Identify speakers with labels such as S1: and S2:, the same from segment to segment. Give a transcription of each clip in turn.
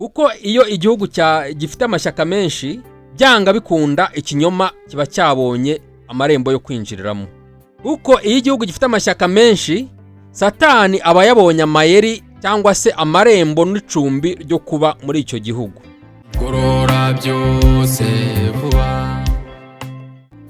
S1: kuko iyo igihugu gifite amashyaka menshi byanga bikunda ikinyoma kiba cyabonye amarembo yo kwinjiriramo, kuko iyo igihugu gifite amashyaka menshi Satani aba yabonye amayeri cyangwa se amarembo n'icumbi ryo kuba muri icyo gihugu.
S2: Gorora byose vuba.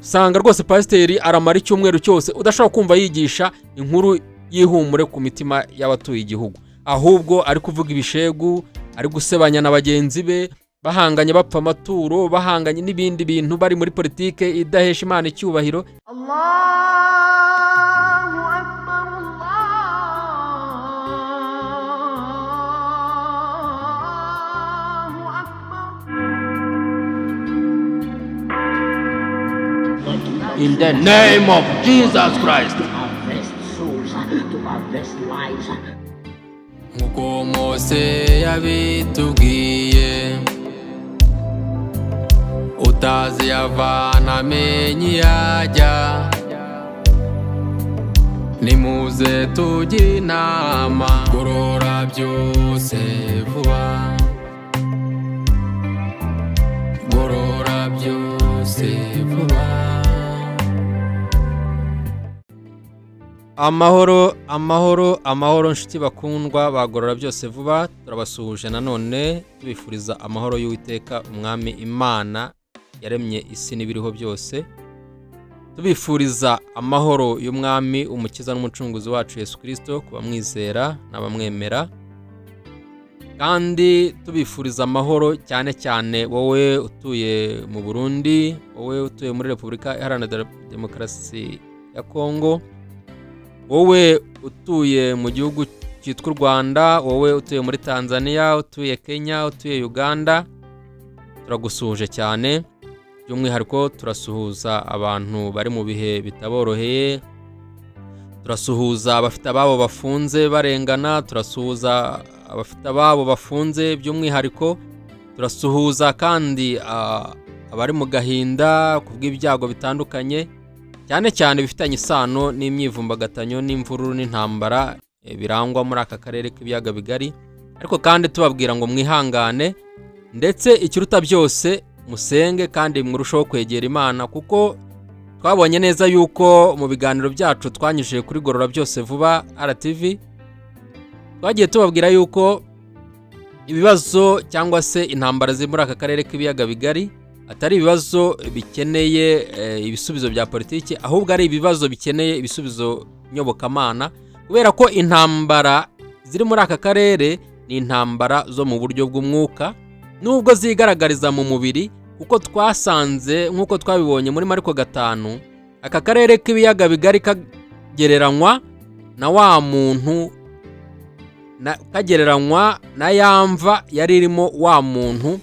S1: Usanga rwose pasiteri aramara icyumweru cyose udashobora kumva yigisha inkuru y'ihumure ku mitima y'abatuye igihugu, ahubwo ari kuvuga ibishegu, ari gusebanya na bagenzi be, bahanganye bapfa amaturo, bahanganye n'ibindi bintu, bari muri politike idahesha Imana icyubahiro.
S2: In the name of Jesus Christ. Nkuko Mose yabitubwiye, utazi yavana amenye yajya, nimuze tujye inama. Gorora byose vuba. Gorora byose vuba.
S1: Amahoro nshuti bakundwa bagorora byose vuba, turabasuhuje nanone tubifuriza amahoro y'Uwiteka umwami Imana yaremye isi n'ibiriho byose, tubifuriza amahoro y'umwami umukiza n'umucunguzi wacu Yesu Kristo kuba mwizera n'abamwemera, kandi tubifuriza amahoro cyane cyane wowe utuye mu Burundi, wowe utuye muri Repubulika Iharanira Demokarasi ya Kongo, wowe utuye mu gihugu cyitwa u Rwanda, wowe utuye muri Tanzania, utuye Kenya, utuye Uganda, turagusuhuje cyane. By'umwihariko turasuhuza abantu bari mu bihe bitaboroheye, turasuhuza abafite ababo bafunze barengana, turasuhuza abafite ababo bafunze by'umwihariko, turasuhuza kandi abari mu gahinda kubw'ibyago bitandukanye, cyane cyane bifitanye isano n'imyivumbagatanyo n'imvururu n'intambara birangwa muri aka karere k'ibiyaga bigari, ariko kandi tubabwira ngo mwihangane, ndetse ikiruta byose musenge kandi murushaho kwegera Imana, kuko twabonye neza yuko mu biganiro byacu twanyujije kuri Gorora byose vuba RTV twagiye tubabwira yuko ibibazo cyangwa se intambara ziri muri aka karere k'ibiyaga bigari atari ibibazo bikeneye ibisubizo bya politiki, ahubwo ari ibibazo bikeneye ibisubizo nyobokamana, kubera ko intambara ziri muri aka karere ni intambara zo mu buryo bw'umwuka, nubwo zigaragariza mu mubiri, kuko twasanze nk'uko twabibonye muri Mariko 5 aka karere k'ibiyaga bigari kagereranywa na wa muntu kagereranywa na yamva yari irimo wa muntu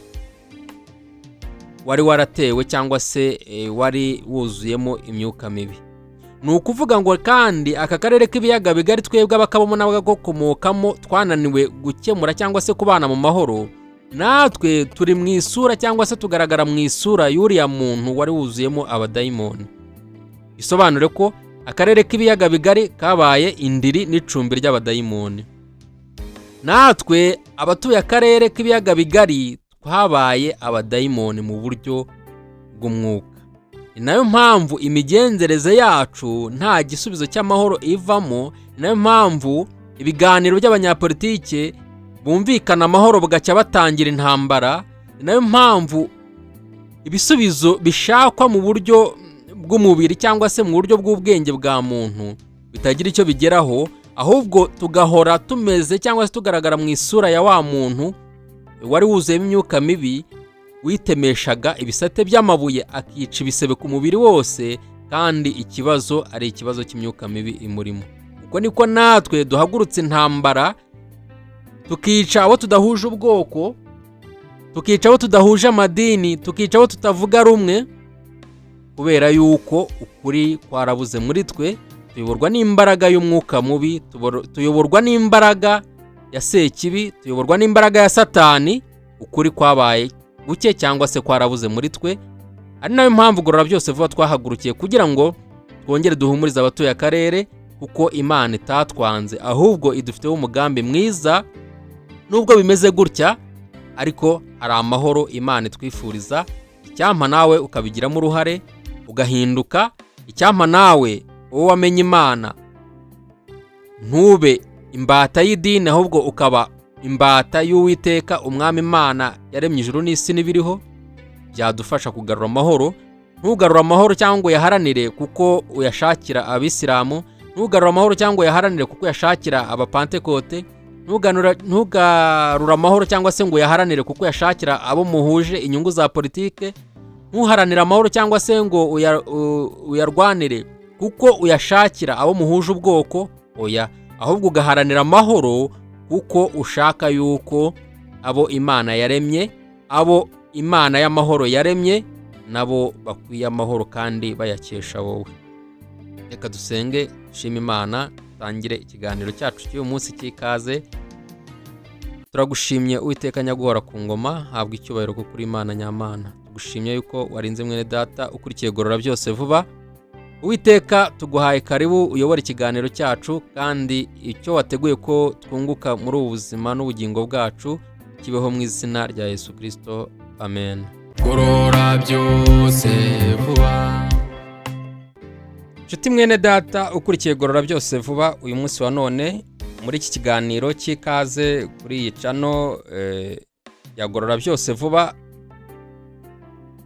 S1: wari waratewe cyangwa se wari wuzuyemo imyuka mibi. Ni ukuvuga ngo kandi aka karere k'ibiyaga bigari twebwe abakabamo n'abagakomokamo twananiwe gukemura cyangwa se kubana mu mahoro, natwe turi mu isura cyangwa se tugaragara mu isura y'uriya muntu wari wuzuyemo abadayimoni. Bisobanure ko akarere k'ibiyaga bigari kabaye indiri n'icumbi ry'abadayimoni. Natwe abatuye akarere k'ibiyaga bigari twabaye abadayimoni mu buryo bw'umwuka. Ni nayo mpamvu imigenzereze yacu nta gisubizo cy'amahoro ivamo, ni nayo mpamvu ibiganiro by'abanyapolitike bumvikana amahoro bugacya batangira intambara, ni nayo mpamvu ibisubizo bishakwa mu buryo bw'umubiri cyangwa se mu buryo bw'ubwenge bwa muntu bitagira icyo bigeraho, ahubwo tugahora tumeze cyangwa se tugaragara mu isura ya wa muntu wari wuzuyemo imyuka mibi, witemeshaga ibisate by'amabuye akica ibisebe ku mubiri wose, kandi ikibazo ari ikibazo cy'imyuka mibi imurimo. Uko niko natwe duhagurutse intambara, tukica abo tudahuje ubwoko, tukica abo tudahuje amadini, tukica abo tutavuga rumwe, kubera yuko ukuri kwarabuze muri twe, tuyoborwa n'imbaraga y'umwuka mubi, tuyoborwa n'imbaraga ya Sekibi, tuyoborwa n'imbaraga ya Satani, ukuri kwabaye buke cyangwa se kwarabuze muri twe. Ari nayo mpamvu Gorora byose vuba twahagurukiye kugira ngo twongere duhumurize abatuye akarere, kuko Imana itatwanze ahubwo idufiteho umugambi mwiza. Nubwo bimeze gutya, ariko hari amahoro Imana itwifuriza. Icyampa nawe ukabigiramo uruhare ugahinduka. Icyampa nawe wowe wamenye Imana ntube imbata y'idini, ahubwo ukaba imbata y'Uwiteka umwami Imana yaremye ijuru n'isi n'ibiriho. Byadufasha kugarura amahoro. Ntugarura amahoro cyangwa uyaharanire kuko uyashakira Abisilamu, ntugarura amahoro cyangwa uyaharanire kuko uyashakira Abapantekote, ntugarura amahoro cyangwa se ngo uyaharanire kuko uyashakira abo muhuje inyungu za politike, ntuharanire amahoro cyangwa se ngo uyarwanire kuko uyashakira abo muhuje ubwoko. Oya, ahubwo ugaharanira amahoro kuko ushaka yuko abo Imana yaremye, abo Imana y'amahoro yaremye, nabo bakwiye amahoro kandi bayakesha wowe. Reka dusenge, dushime Imana, tangire ikiganiro cyacu cy'uyu munsi cy'ikaze. Turagushimye Uwiteka nyaguhora ku ngoma, habwa icyubahiro kuko uri Imana nyamana. Tugushimye yuko warinze mwene data ukurikiye Gorora Byose Vuba. Uwiteka, tuguhaye karibu uyobora ikiganiro cyacu, kandi icyo wateguye ko twunguka muri ubu buzima n'ubugingo bwacu kibeho mu izina rya Yesu Kristo, amen.
S2: Gorora Byose Vuba.
S1: Nshuti mwene data ukurikiye Gorora Byose Vuba, uyu munsi wa none muri iki kiganiro cy'ikaze kuri iyi channel ya Gorora Byose Vuba,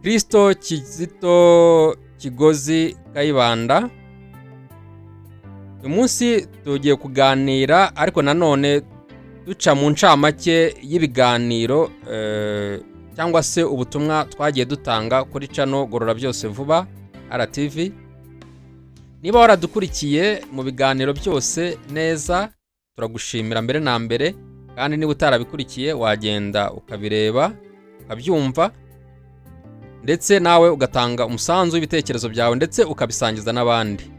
S1: Kristo Kizito Kigozi Kayibanda. Uyu munsi tugiye kuganira, ariko nanone duca mu ncamake y'ibiganiro cyangwa se ubutumwa twagiye dutanga kuri channel Gorora Byose Vuba RTV. Niba waradukurikiye mu biganiro byose neza, turagushimira mbere na mbere, kandi niba utarabikurikiye wagenda ukabireba ukabyumva, ndetse nawe ugatanga umusanzu w'ibitekerezo byawe ndetse ukabisangiza n'abandi.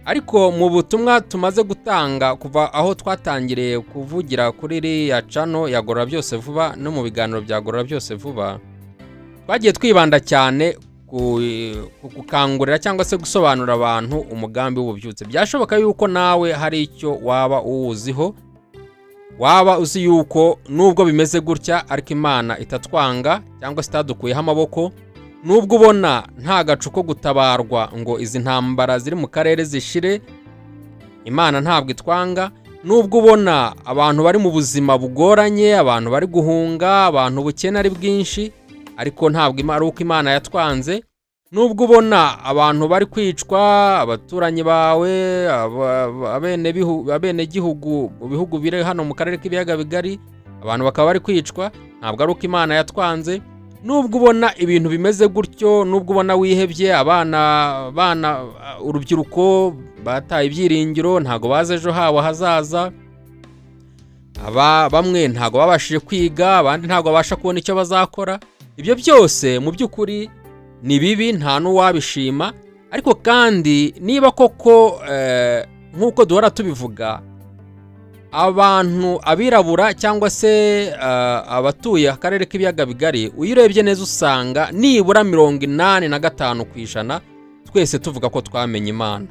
S1: Ariko mu butumwa tumaze gutanga kuva aho twatangiriye kuvugira kuri iriya channel ya Gorora Byose Vuba no mu biganiro bya Gorora Byose Vuba, twagiye twibanda cyane gukangurira cyangwa se gusobanurira abantu umugambi w'ububyutse. Byashoboka yuko nawe hari icyo waba uwuziho, waba uzi yuko nubwo bimeze gutya ariko Imana itatwanga cyangwa se itadukuyeho amaboko, nubwo ubona nta gacu ko gutabarwa ngo izi ntambara ziri mu karere zishire, Imana ntabwo itwanga. Nubwo ubona abantu bari mu buzima bugoranye, abantu bari guhunga, abantu ubukene ari bwinshi, ariko ntabwo ari uko Imana yatwanze. Nubwo ubona abantu bari kwicwa, abaturanyi bawe, abene gihugu mu bihugu biri hano mu karere k'ibiyaga bigari, abantu bakaba bari kwicwa, ntabwo ari uko Imana yatwanze. Nubwo ubona ibintu bimeze gutyo, nubwo ubona wihebye, abana urubyiruko bataye ibyiringiro, ntago baze ejo habo hazaza, bamwe ntago babashije kwiga, abandi ntago babasha kubona icyo bazakora. Ibyo byose mu by'ukuri ni bibi, nta n'uwabishima. Ariko kandi niba koko nk'uko duhora tubivuga, abantu abirabura cyangwa se abatuye akarere k'ibiyaga bigari, uyirebye neza usanga nibura 85% twese tuvuga ko twamenye Imana,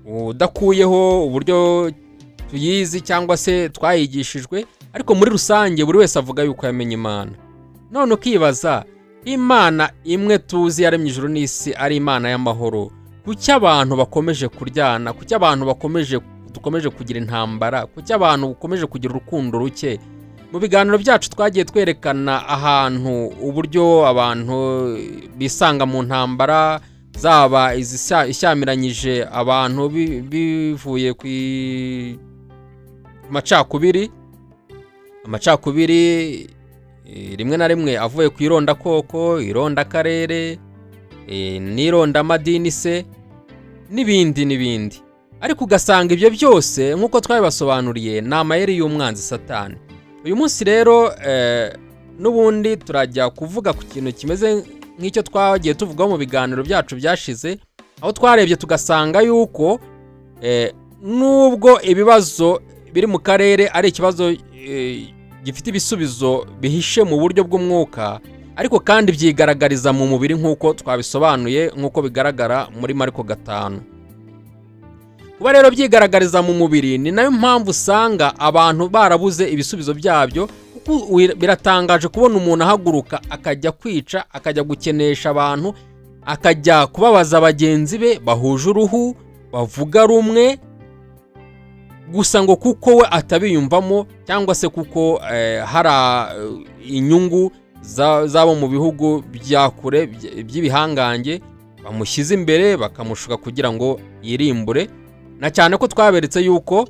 S1: udakuyeho uburyo tuyizi cyangwa se twayigishijwe. Ariko muri rusange buri wese avuga yuko yamenye Imana. None ukibaza, Imana imwe tuzi yaremye ijuru n'isi ari Imana y'amahoro, kuki abantu bakomeje kuryana? Kuki abantu dukomeje kugira intambara? Kuki abantu bakomeje kugira urukundo ruke? Mu biganiro byacu twagiye twerekana ahantu uburyo abantu bisanga mu ntambara, zaba ishyamiranyije abantu bivuye ku amacakubiri rimwe na rimwe avuye ku irondakoko, irondakarere, n'irondamadini se, n'ibindi. Ariko ugasanga ibyo byose nk'uko twabibasobanuriye ni amayeri y'umwanzi Satani. Uyu munsi rero n'ubundi turajya kuvuga ku kintu kimeze nk'icyo twagiye tuvugaho mu biganiro byacu byashize, aho twarebye tugasanga yuko nubwo ibibazo biri mu karere ari ikibazo gifite ibisubizo bihishe mu buryo bw'umwuka, ariko kandi byigaragariza mu mubiri nk'uko twabisobanuye, nk'uko bigaragara muri Mariko 5. Kuba rero byigaragariza mu mubiri, ni nayo mpamvu usanga abantu barabuze ibisubizo byabyo, kuko biratangaje kubona umuntu ahaguruka akajya kwica, akajya gukenesha abantu, akajya kubabaza bagenzi be bahuje uruhu, bavuga rumwe, gusa ngo kuko we atabiyumvamo cyangwa se kuko hari inyungu zabo mu bihugu bya kure by'ibihangange bamushyize imbere bakamushuka kugira ngo yirimbure. Na cyane ko twaberetse yuko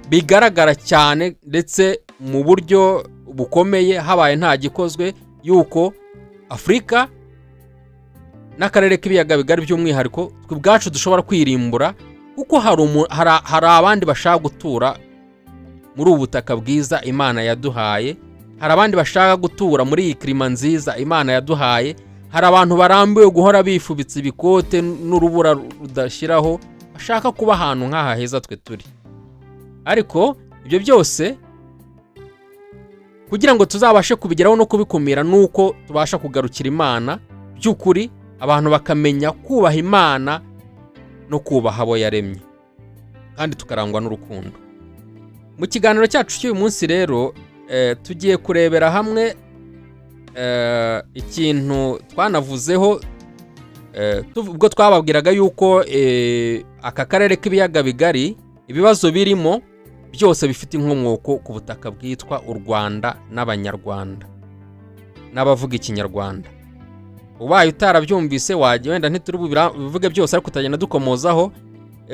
S1: bigaragara cyane ndetse mu buryo bukomeye habaye nta gikozwe yuko Afurika n'akarere k'ibiyaga bigari by'umwihariko twe ubwacu dushobora kwirimbura, kuko hari abandi bashaka gutura muri ubu butaka bwiza Imana yaduhaye, hari abandi bashaka gutura muri iyi klima nziza Imana yaduhaye, hari abantu barambiwe guhora bifubitse ibikote n'urubura rudashiraho, bashaka kuba ahantu nk'aha heza twe turi. Ariko ibyo byose kugira ngo tuzabashe kubigeraho no kubikumira nuko tubasha kugarukira Imana by'ukuri, abantu bakamenya kubaha Imana no kubaha abo yaremye, kandi tukarangwa n'urukundo. Mu kiganiro cyacu cy'uyu munsi rero tugiye kurebera hamwe ikintu twanavuzeho ubwo twababwiraga yuko aka karere k'ibiyaga bigari ibibazo birimo byose bifite inkomoko ku butaka bwitwa u Rwanda n'Abanyarwanda n'abavuga ikinyarwanda. Ubaye utarabyumvise wajya wenda ntituri buvuge byose, ariko tutagenda dukomozaho.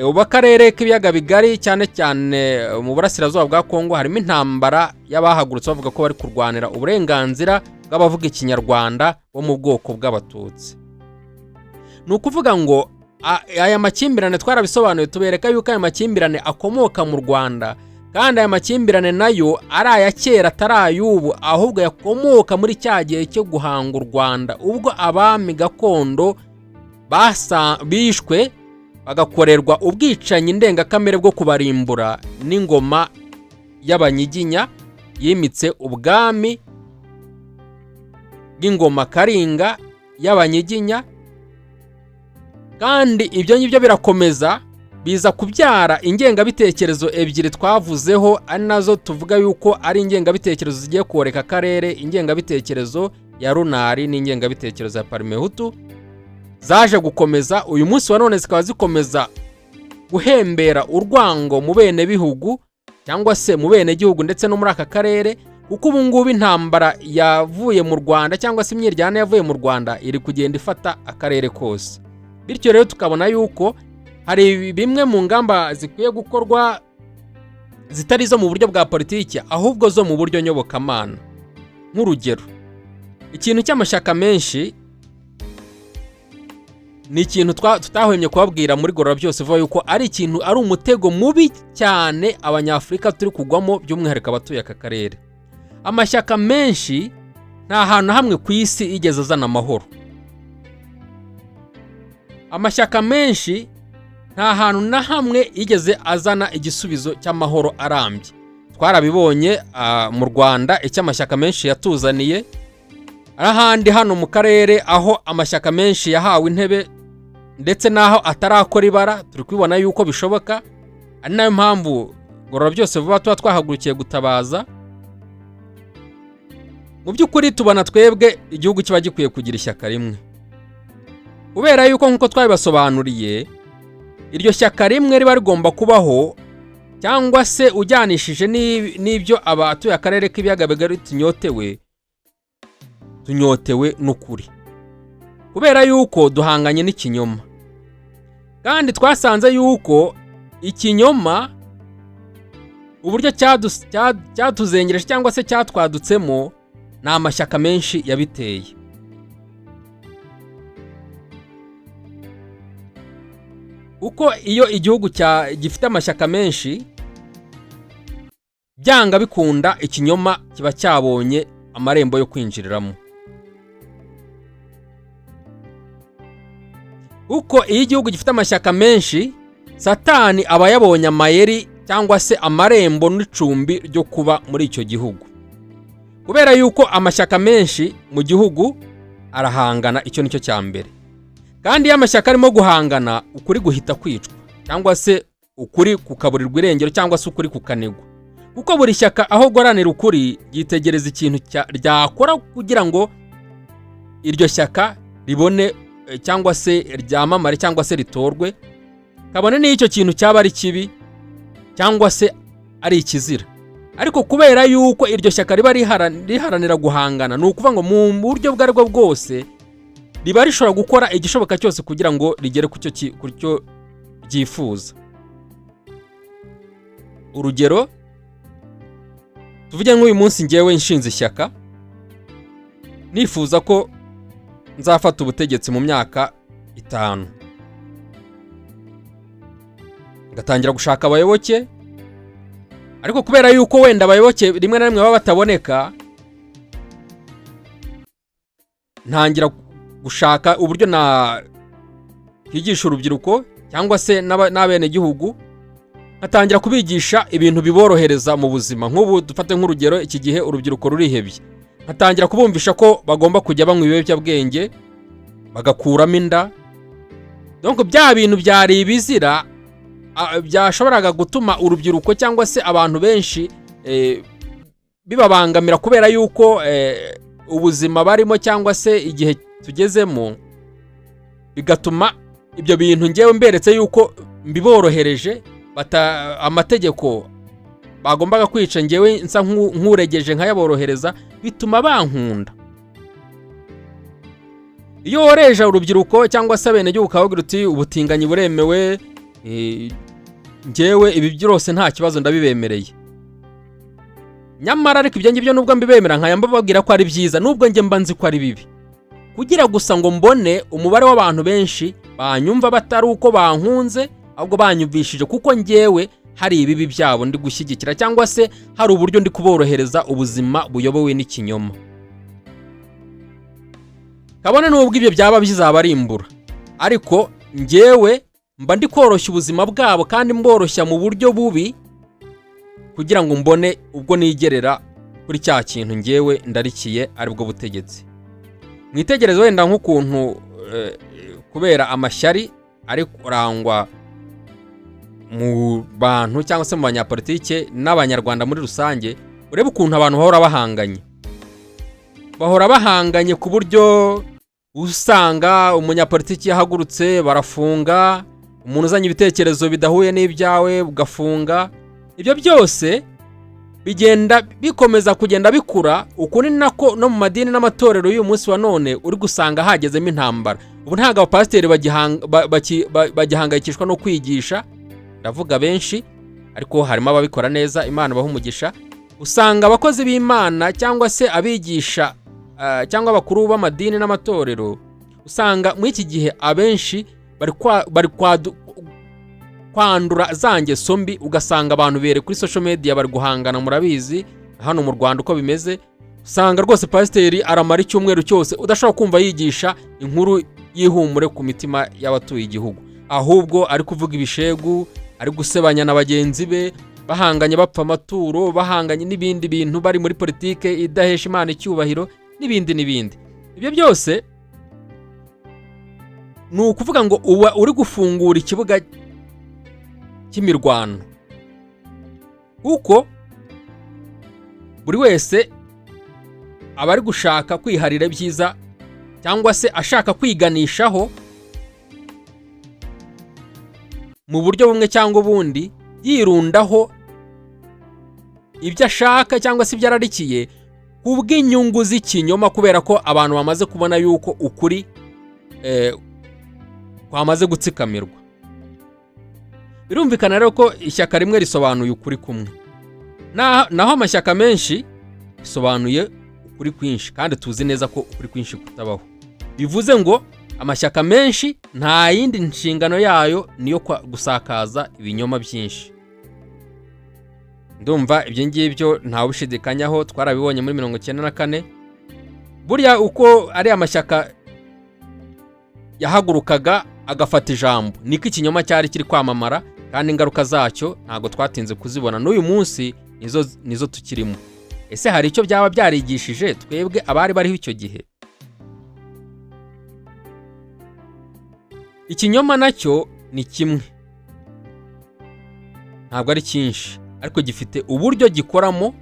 S1: Ubu akarere k'ibiyaga bigari cyane cyane mu burasirazuba bwa Kongo harimo intambara y'abahagurutse bavuga ko bari kurwanira uburenganzira bw'abavuga ikinyarwanda bo mu bwoko bw'Abatutsi. Ni ukuvuga ngo aya makimbirane twarabisobanuye, tubereka yuko aya makimbirane akomoka mu Rwanda, kandi aya makimbirane nayo ari aya kera atari ay'ubu, ahubwo yakomoka muri cya gihe cyo guhanga u Rwanda, ubwo abami gakondo bishwe bagakorerwa ubwicanyi ndengakamere bwo kubarimbura n'ingoma y'Abanyiginya yimitse ubwami bw'ingoma Karinga y'Abanyiginya. Kandi ibyo ngibyo birakomeza biza kubyara ingengabitekerezo ebyiri twavuzeho, ari nazo tuvuga yuko ari ingengabitekerezo zigiye koreka akarere, ingengabitekerezo ya Runari n'ingengabitekerezo ya Parmehutu, zaje gukomeza uyu munsi wa none zikaba zikomeza guhembera urwango mu bene bihugu cyangwa se mu bene gihugu ndetse no muri aka karere, kuko ubu ngubu intambara yavuye mu Rwanda cyangwa se imyiryane yavuye mu Rwanda iri kugenda ifata akarere kose. Bityo rero tukabona yuko hari bimwe mu ngamba zikwiye gukorwa zitari zo mu buryo bwa politiki, ahubwo zo mu buryo nyobokamana. Nk'urugero, ikintu cy'amashyaka menshi ni ikintu tutahwemye kubabwira muri Gorora Byose vuba yuko ari ikintu ari umutego mubi cyane Abanyafurika turi kugwamo, by'umwihariko abatuye aka karere. Amashyaka menshi nta hantu hamwe ku isi igeze azana amahoro. Amashyaka menshi nta hantu na hamwe igeze azana igisubizo cy'amahoro arambye. Twarabibonye mu Rwanda icyo amashyaka menshi yatuzaniye, ahandi hano mu karere aho amashyaka menshi yahawe intebe ndetse naho atarakora ibara, turi kubibona yuko bishoboka. Ari nayo mpamvu Gorora Byose vuba tuba twahagurukiye gutabaza. Mu by'ukuri tubona twebwe igihugu kiba gikwiye kugira ishyaka rimwe, kubera yuko nkuko twabibasobanuriye iryo shyaka rimwe riba rigomba kubaho, cyangwa se ujyanishije n'ibyo abatuye akarere k'ibiyaga bigari tunyotewe n'ukuri, kubera yuko duhanganye n'ikinyoma. Kandi twasanze yuko ikinyoma uburyo cyatuzengereje cyangwa se cyatwadutsemo ni amashyaka menshi yabiteye. Uko iyo igihugu gifite amashyaka menshi, byanga bikunda ikinyoma kiba cyabonye amarembo yo kwinjiriramo. Uko iyo igihugu gifite amashyaka menshi, Satani aba yabonye amayeri cyangwa se amarembo n'icumbi ryo kuba muri icyo gihugu. Kubera yuko amashyaka menshi mu gihugu arahangana, icyo nicyo cya mbere. Kandi iyo amashyaka arimo guhangana, ukuri guhita kwicwa cyangwa se ukuri kukaburirwa irengero cyangwa se ukuri kukanegwa. kuko buri shyaka aho guharanira ukuri ryitegereza ikintu ryakora kugira ngo iryo shyaka ribone cyangwa se ryamamare cyangwa se ritorwe, kabone n'icyo kintu cyaba ari kibi cyangwa se ari ikizira. Ariko kubera yuko iryo shyaka riba riharanira guhangana, ni ukuvuga ngo mu buryo bwo aribwo bwose riba rishobora gukora igishoboka cyose kugira ngo rigere ku cyo byifuza. Urugero, tuvuge nk'uyu munsi ngewe nshinze ishyaka, nifuza ko nzafata ubutegetsi mu myaka 5, ngatangira gushaka abayoboke, ariko kubera yuko wenda abayoboke rimwe na rimwe baba bataboneka, ntangira gushaka uburyo higisha urubyiruko cyangwa se n'abene gihugu, nkatangira kubigisha ibintu biborohereza mu buzima. Nk'ubu dufate nk'urugero, iki gihe urubyiruko rurihebye, nkatangira kubumvisha ko bagomba kujya banywa ibiyobyabwenge bagakuramo inda. Donc bya bintu byari ibizira byashoboraga gutuma urubyiruko cyangwa se abantu benshi bibabangamira, kubera yuko ubuzima barimo cyangwa se igihe tugezemo, bigatuma ibyo bintu ngewe mberetse yuko mbiborohereje, amategeko bagombaga kwica ngewe nsa nk'uregeje nkayaborohereza, bituma bankunda. Iyo woreje urubyiruko cyangwa se abene gihugu kavuga uti ubutinganyi buremewe, ngewe ibi byose nta kibazo ndabibemereye. Nyamara ariko ibyo ngibyo nubwo mbibemera nkaya mbabwira ko ari byiza, nubwo nge mba nzi ko ari bibi, kugira gusa ngo mbone umubare w'abantu benshi banyumva batari uko bankunze, ahubwo banyumvishije kuko ngewe hari ibibi byabo ndi gushyigikira, cyangwa se hari uburyo ndi kuborohereza ubuzima buyobowe n'ikinyoma. Kabone nubwo ibyo byaba bizaba ari imbura, ariko ngewe mba ndi koroshya ubuzima bwabo kandi mboroshya mu buryo bubi, kugira ngo mbone ubwo nigerera kuri cya kintu ngewe ndarikiye aribwo butegetsi. Mwitegereze wenda nk'ukuntu kubera amashyari ari kurangwa mu bantu cyangwa se mu banyapolitike n'abanyarwanda muri rusange, urebe ukuntu abantu bahora bahanganye ku buryo usanga umunyapolitiki yahagurutse barafunga, umuntu uzanye ibitekerezo bidahuye n'ibyawe ugafunga. Ibyo byose bigenda bikomeza kugenda bikura, ukuri nako no mu madini n'amatorero y'uyu munsi wa none uri gusanga hagezemo intambara. Ubu ntago abapasiteri bagihangayikishwa no kwigisha, ndavuga benshi, ariko harimo ababikora neza, Imana baha umugisha. Usanga abakozi b'Imana cyangwa se abigisha cyangwa abakuru b'amadini n'amatorero, usanga muri iki gihe abenshi bari kwandura za ngeso mbi, ugasanga abantu bere kuri social media bari guhangana. Murabizi hano mu Rwanda uko bimeze, usanga rwose pasiteri aramara icyumweru cyose udashobora kumva yigisha inkuru y'ihumure ku mitima y'abatuye igihugu, ahubwo ari kuvuga ibishegu, ari gusebanya na bagenzi be, bahanganye bapfa amaturo, bahanganye n'ibindi bintu, bari muri politike idahesha Imana icyubahiro n'ibindi. Ibyo byose ni ukuvuga ngo uba uri gufungura ikibuga cy'imirwano, kuko buri wese aba ari gushaka kwiharira byiza cyangwa se ashaka kwiganishaho mu buryo bumwe cyangwa ubundi, yirundaho ibyo ashaka cyangwa se ibyo ararikiye kubw'inyungu z'ikinyoma, kubera ko abantu bamaze kubona yuko ukuri kwamaze gutsikamirwa. Birumvikana rero ko ishyaka rimwe risobanuye ukuri kumwe, naho amashyaka menshi bisobanuye ukuri kwinshi, kandi tuzi neza ko ukuri kwinshi kutabaho. Bivuze ngo amashyaka menshi nta yindi nshingano yayo niyo gusakaza ibinyoma byinshi. Ndumva ibyo ngibyo nta bushidikanyaho, twarabibonye muri 1994. Burya uko ari amashyaka yahagurukaga agafata ijambo, niko ikinyoma cyari kiri kwamamara, kandi ingaruka zacyo ntago twatinze kuzibona n'uyu munsi nizo tukirimo. Ese hari icyo byaba byarigishije twebwe abari bariho icyo gihe? Ikinyoma nacyo ni kimwe, ntabwo ari cyinshi, ariko gifite uburyo gikoramo,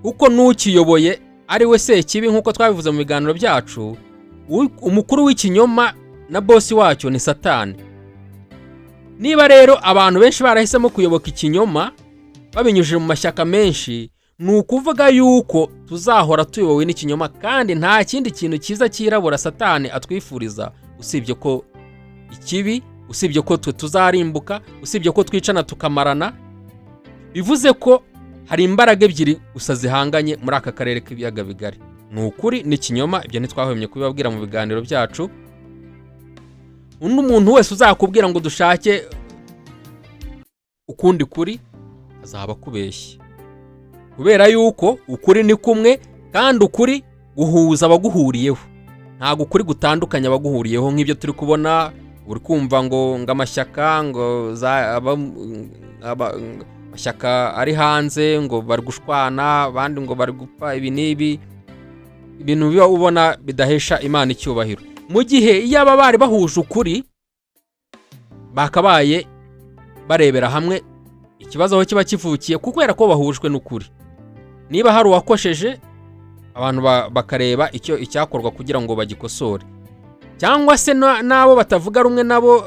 S1: kuko n'ukiyoboye ari we Sekibi nk'uko twabivuze mu biganiro byacu. Umukuru w'ikinyoma na bosi wacyo ni Satani. Niba rero abantu benshi barahisemo kuyoboka ikinyoma babinyujije mu mashyaka menshi, ni ukuvuga yuko tuzahora tuyobowe n'ikinyoma, kandi nta kindi kintu cyiza cyirabura Satani atwifuriza usibye ko ikibi, usibye ko twe tuzarimbuka, usibye ko twicana tukamarana. Bivuze ko hari imbaraga ebyiri gusa zihanganye muri aka karere k'ibiyaga bigari, ni ukuri n'ikinyoma. Ibyo ntitwahwemye kubibabwira mu biganiro byacu. Undi muntu wese uzakubwira ngo dushake ukundi kuri azaba kubeshye, kubera yuko ukuri ni kumwe, kandi ukuri guhuza abaguhuriyeho, ntabwo ukuri gutandukanya abaguhuriyeho nk'ibyo turi kubona. Uri kumva ngo amashyaka ngo amashyaka ari hanze ngo bari gushwana, abandi ngo bari gupfa, ibi n'ibi, ibintu biba ubona bidahesha Imana icyubahiro. Mu gihe iyo aba bari bahuje ukuri, bakabaye barebera hamwe ikibazo aho kiba kivukiye, kubera ko bahujwe n'ukuri. Niba hari uwakosheje, abantu bakareba icyakorwa kugira ngo bagikosore, cyangwa se nabo batavuga rumwe nabo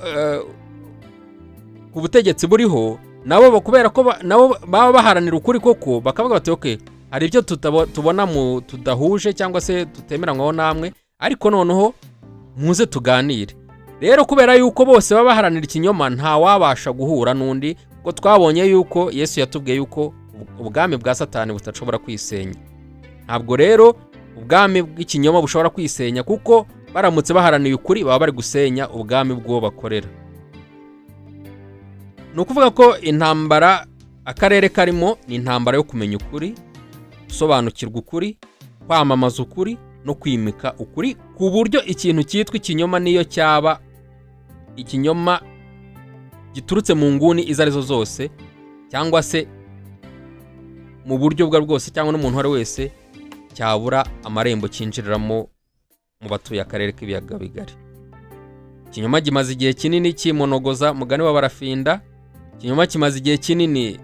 S1: ku butegetsi buriho, nabo kubera ko nabo baba baharanira ukuri koko, bakavuga bati okay, hari ibyo tubona mu tudahuje cyangwa se tutemeranywaho namwe, ariko noneho muze tuganire. Rero kubera yuko bose baba baharanira ikinyoma, nta wabasha guhura n'undi, kuko twabonye yuko Yesu yatubwiye yuko ubwami bwa Satani butashobora kwisenya. Ntabwo rero ubwami bw'ikinyoma bushobora kwisenya, kuko baramutse baharaniye ukuri baba bari gusenya ubwami bw'uwo bakorera. Ni ukuvuga ko intambara akarere karimo ni intambara yo kumenya ukuri, gusobanukirwa ukuri, kwamamaza ukuri no kwimika ukuri, ku buryo ikintu cyitwa ikinyoma niyo cyaba ikinyoma giturutse mu nguni izo arizo zose, cyangwa se mu buryo bwa bwose, cyangwa n'umuntu wari wese cyabura amarembo cyinjiriramo mu batuye akarere k'ibiyaga bigari. Ikinyoma kimaze igihe kinini kimonogoza mugani wa barafinda. Ikinyoma kimaze igihe kinini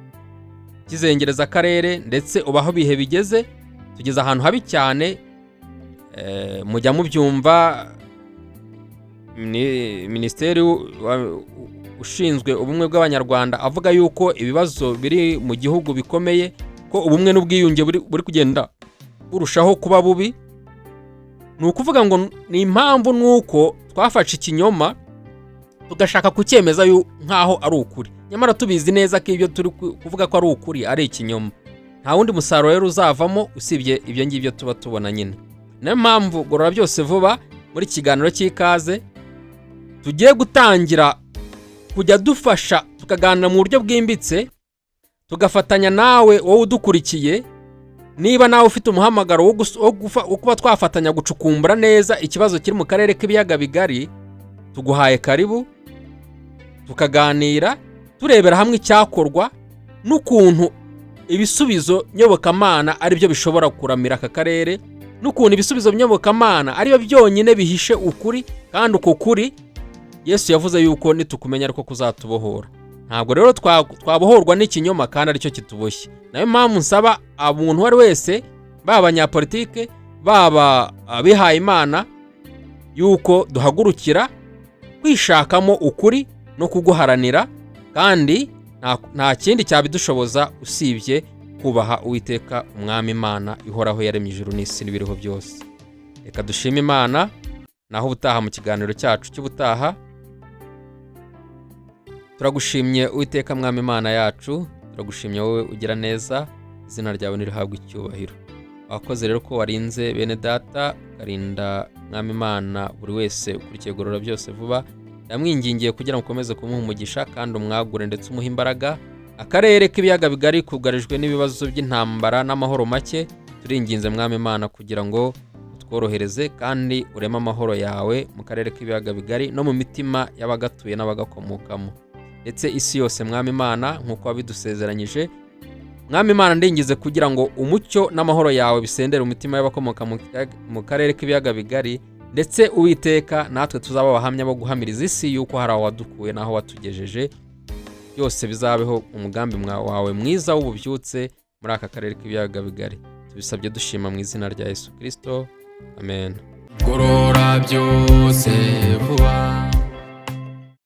S1: kizengereza akarere, ndetse ubaho bihe bigeze, tugeze ahantu habi cyane. Mujya mubyumva Minisiteri ushinzwe ubumwe bw'Abanyarwanda avuga yuko ibibazo biri mu gihugu bikomeye, ko ubumwe n'ubwiyunge buri kugenda burushaho kuba bubi. Ni ukuvuga ngo ni impamvu nuko twafashe ikinyoma tugashaka kucyemeza nk'aho ari ukuri, nyamara tubizi neza ko ibyo turi kuvuga ko ari ukuri ari ikinyoma. Nta wundi musaruro rero uzavamo usibye ibyo ngibyo tuba tubona nyine. Niyo mpamvu Gorora Byose Vuba muri kiganiro cy'ikaze tugiye gutangira kujya dufasha tukaganira mu buryo bwimbitse, tugafatanya nawe wowe udukurikiye. Niba nawe ufite umuhamagaro wo kuba twafatanya gucukumbura neza ikibazo kiri mu karere k'ibiyaga bigari, tuguhaye karibu, tukaganira turebera hamwe icyakorwa n'ukuntu ibisubizo nyobokamana ari byo bishobora kuramira aka karere, n'ukuntu ibisubizo nyobokamana ari byo byonyine bihishe ukuri, kandi uko kuri Yesu yavuze yuko nitukumenya ariko kuzatubohora. Ntabwo rero twabohorwa n'ikinyoma kandi aricyo kituboshye. Nayo mpamvu nsaba umuntu wari wese, baba abanyapolitike, baba abihaye Imana, yuko duhagurukira kwishakamo ukuri no kuguharanira, kandi nta kindi cyabidushoboza usibye kubaha Uwiteka Umwami Imana ihoraho yaremye ijuru n'isi n'ibiriho byose. Reka dushime Imana, naho ubutaha mu kiganiro cyacu cy'ubutaha. Turagushimye Uwiteka Mwami Imana yacu, turagushimye wowe ugira neza, izina ryawe nirihabwe icyubahiro. Wakoze rero ko warinze bene data, ukarinda Mwami Imana buri wese ukurikiye Gorora Byose Vuba. Ndamwingingiye kugira ngo ukomeze kumuha umugisha kandi umwagure ndetse umuha imbaraga. Akarere k'ibiyaga bigari kugarijwe n'ibibazo by'intambara n'amahoro make, turinginze Mwami Imana kugira ngo utworohereze kandi ureme amahoro yawe mu karere k'ibiyaga bigari no mu mitima y'abagatuye n'abagakomokamo, ndetse isi yose Mwami Imana nk'uko wabidusezeranyije. Mwami Imana ndingize kugira ngo umucyo n'amahoro yawe bisendere mu mitima y'abakomoka mu karere k'ibiyaga bigari, ndetse Uwiteka natwe tuzaba abahamya bo guhamiriza isi yuko hari aho wadukuye n'aho watugejeje. byose bizabeho umugambi wawe mwiza w'ububyutse muri aka karere k'ibiyaga bigari. Tubisabye dushima mu izina rya Yesu Kristo, amen.
S2: Gorora byose